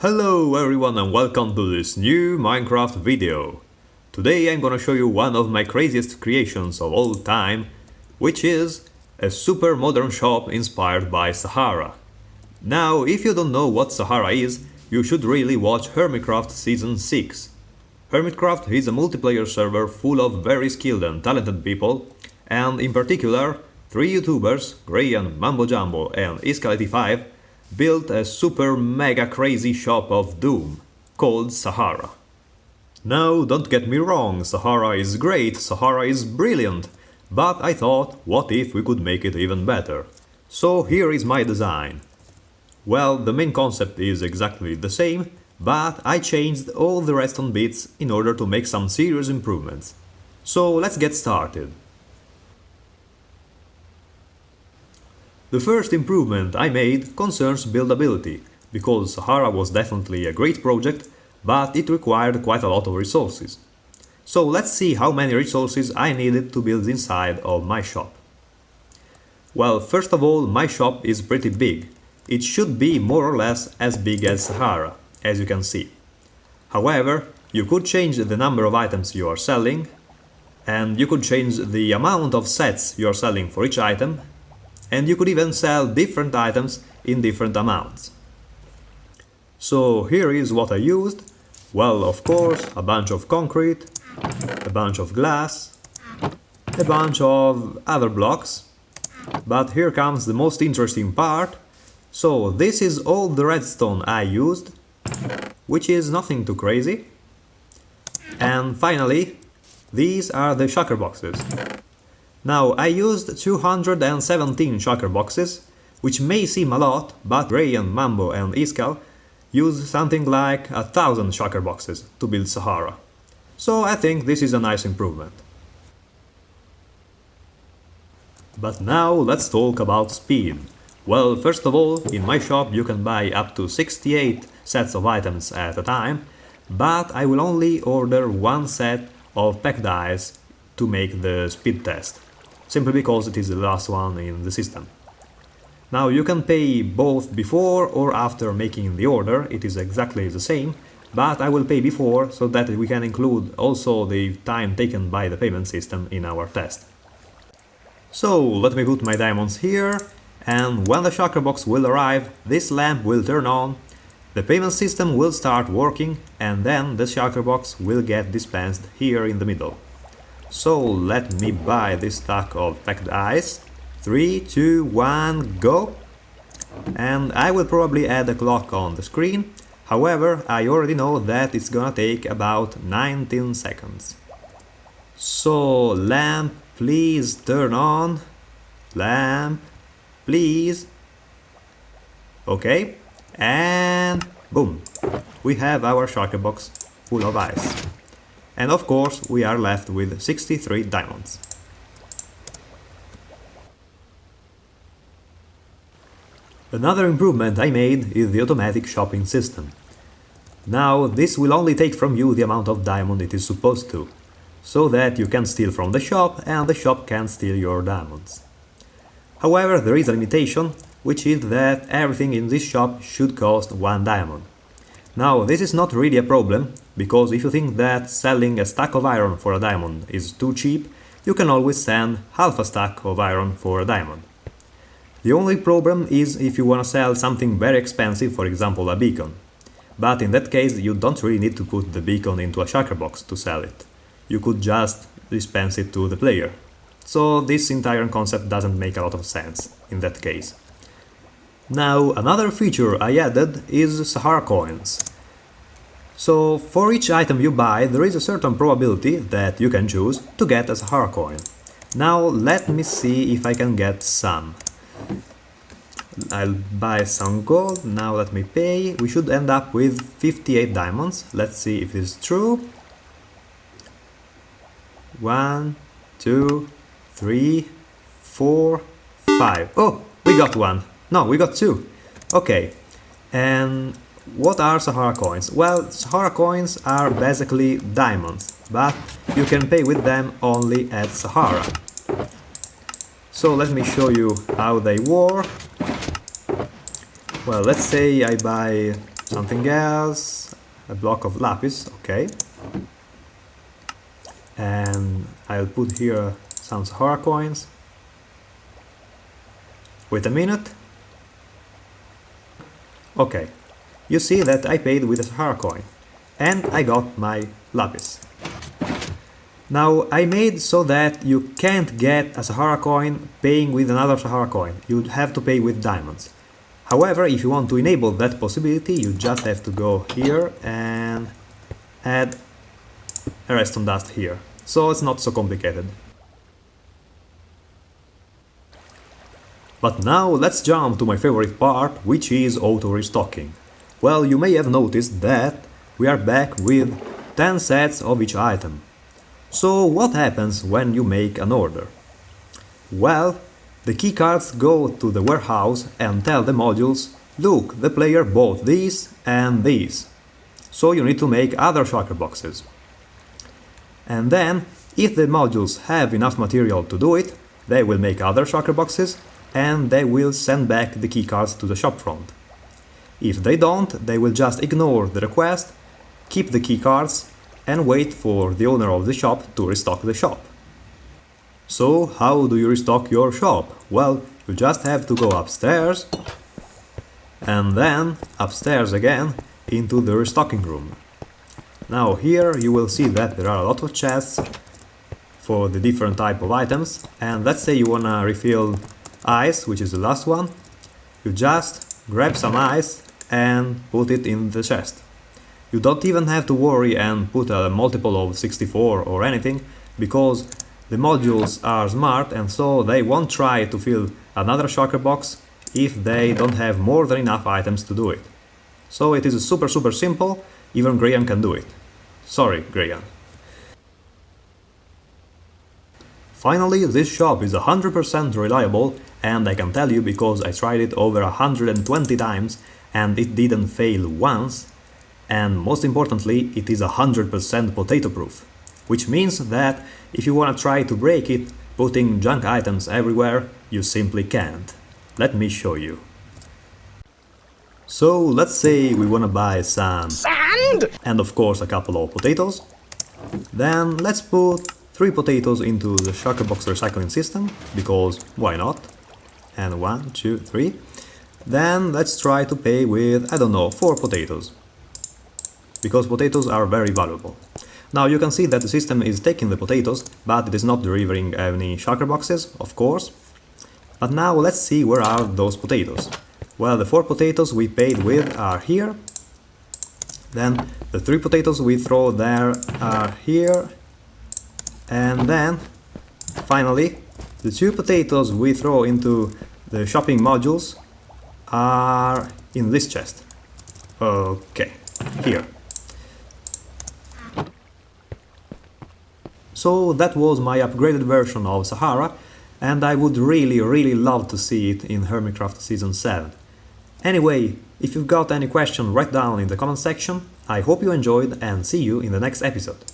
Hello everyone and welcome to this new Minecraft video. Today I'm gonna show you one of my craziest creations of all time, which is a super modern shop inspired by Sahara. Now, if you don't know what Sahara is, you should really watch HermitCraft Season 6. HermitCraft is a multiplayer server full of very skilled and talented people, and in particular, 3 YouTubers, Grian, Mumbo Jumbo and Iscal85, built a super mega crazy shop of doom, called Sahara. Now, don't get me wrong, Sahara is great, Sahara is brilliant, but I thought, what if we could make it even better? So here is my design. Well, the main concept is exactly the same, but I changed all the redstone bits in order to make some serious improvements. So let's get started. The first improvement I made concerns buildability, because Sahara was definitely a great project, but it required quite a lot of resources. So let's see how many resources I needed to build inside of my shop. Well, first of all, my shop is pretty big. It should be more or less as big as Sahara, as you can see. However, you could change the number of items you are selling, and you could change the amount of sets you are selling for each item, and you could even sell different items in different amounts. So here is what I used. Well, of course, a bunch of concrete, a bunch of glass, a bunch of other blocks. But here comes the most interesting part. So this is all the redstone I used, which is nothing too crazy. And finally, these are the shulker boxes. Now, I used 217 shulker boxes, which may seem a lot, but Grian, Mumbo and Iscal used something like 1000 shulker boxes to build Sahara. So I think this is a nice improvement. But now let's talk about speed. Well, first of all, in my shop you can buy up to 68 sets of items at a time, but I will only order one set of packed ice to make the speed test, simply because it is the last one in the system. Now, you can pay both before or after making the order, it is exactly the same, but I will pay before so that we can include also the time taken by the payment system in our test. So, let me put my diamonds here, and when the shulker box will arrive, this lamp will turn on, the payment system will start working, and then the shulker box will get dispensed here in the middle. So let me buy this stack of packed ice. 3, 2, 1, go! And I will probably add a clock on the screen. However, I already know that it's gonna take about 19 seconds. So, lamp, please turn on. Lamp, please. Okay, and boom! We have our shulker box full of ice. And of course, we are left with 63 diamonds. Another improvement I made is the automatic shopping system. Now, this will only take from you the amount of diamond it is supposed to, so that you can steal from the shop and the shop can steal your diamonds. However, there is a limitation, which is that everything in this shop should cost 1 diamond. Now, this is not really a problem, because if you think that selling a stack of iron for a diamond is too cheap, you can always send half a stack of iron for a diamond. The only problem is if you want to sell something very expensive, for example a beacon. But in that case, you don't really need to put the beacon into a shulker box to sell it. You could just dispense it to the player. So this entire concept doesn't make a lot of sense in that case. Now, another feature I added is Sahara coins. So, for each item you buy, there is a certain probability that you can choose to get a Sahara coin. Now, let me see if I can get some. I'll buy some gold, now let me pay. We should end up with 58 diamonds. Let's see if this is true. 1, 2, 3, 4, 5. Oh, we got one. No, we got 2. Okay, and what are Sahara coins? Well, Sahara coins are basically diamonds, but you can pay with them only at Sahara. So let me show you how they work. Well, let's say I buy Something else, a block of lapis, okay. And I'll put here some Sahara coins. Wait a minute. Okay, you see that I paid with a Sahara coin, and I got my lapis. Now I made so that you can't get a Sahara coin paying with another Sahara coin, you'd have to pay with diamonds. However, if you want to enable that possibility, you just have to go here and add a redstone dust here. So it's not so complicated. But now let's jump to my favorite part, which is auto-restocking. Well, you may have noticed that we are back with 10 sets of each item. So what happens when you make an order? Well, the keycards go to the warehouse and tell the modules, look, the player bought these and these. So you need to make other shulker boxes. And then, if the modules have enough material to do it, they will make other shulker boxes and they will send back the keycards to the shop front. If they don't, they will just ignore the request, keep the keycards and wait for the owner of the shop to restock the shop. So how do you restock your shop? Well, you just have to go upstairs and then upstairs again into the restocking room. Now here you will see that there are a lot of chests for the different type of items, and let's say you wanna refill ice, which is the last one, you just grab some ice and put it in the chest. You don't even have to worry and put a multiple of 64 or anything, because the modules are smart and so they won't try to fill another shulker box if they don't have more than enough items to do it. So it is super simple, even Grian can do it. Sorry, Grian. Finally, this shop is 100% reliable, and I can tell you because I tried it over 120 times and it didn't fail once. And most importantly, it is 100% potato proof, which means that if you wanna try to break it, putting junk items everywhere, you simply can't. Let me show you. So let's say we wanna buy some sand and of course a couple of potatoes. Then let's put 3 potatoes into the shulker box recycling system, because why not? And 1, 2, 3. Then let's try to pay with, I don't know, 4 potatoes. Because potatoes are very valuable. Now you can see that the system is taking the potatoes, but it is not delivering any shulker boxes, of course. But now let's see where are those potatoes. Well, the 4 potatoes we paid with are here. Then the 3 potatoes we throw there are here. And then, finally, the 2 potatoes we throw into the shopping modules are in this chest. Okay, here. So that was my upgraded version of Sahara, and I would really love to see it in HermitCraft Season 7. Anyway, if you've got any question, write down in the comment section. I hope you enjoyed and see you in the next episode.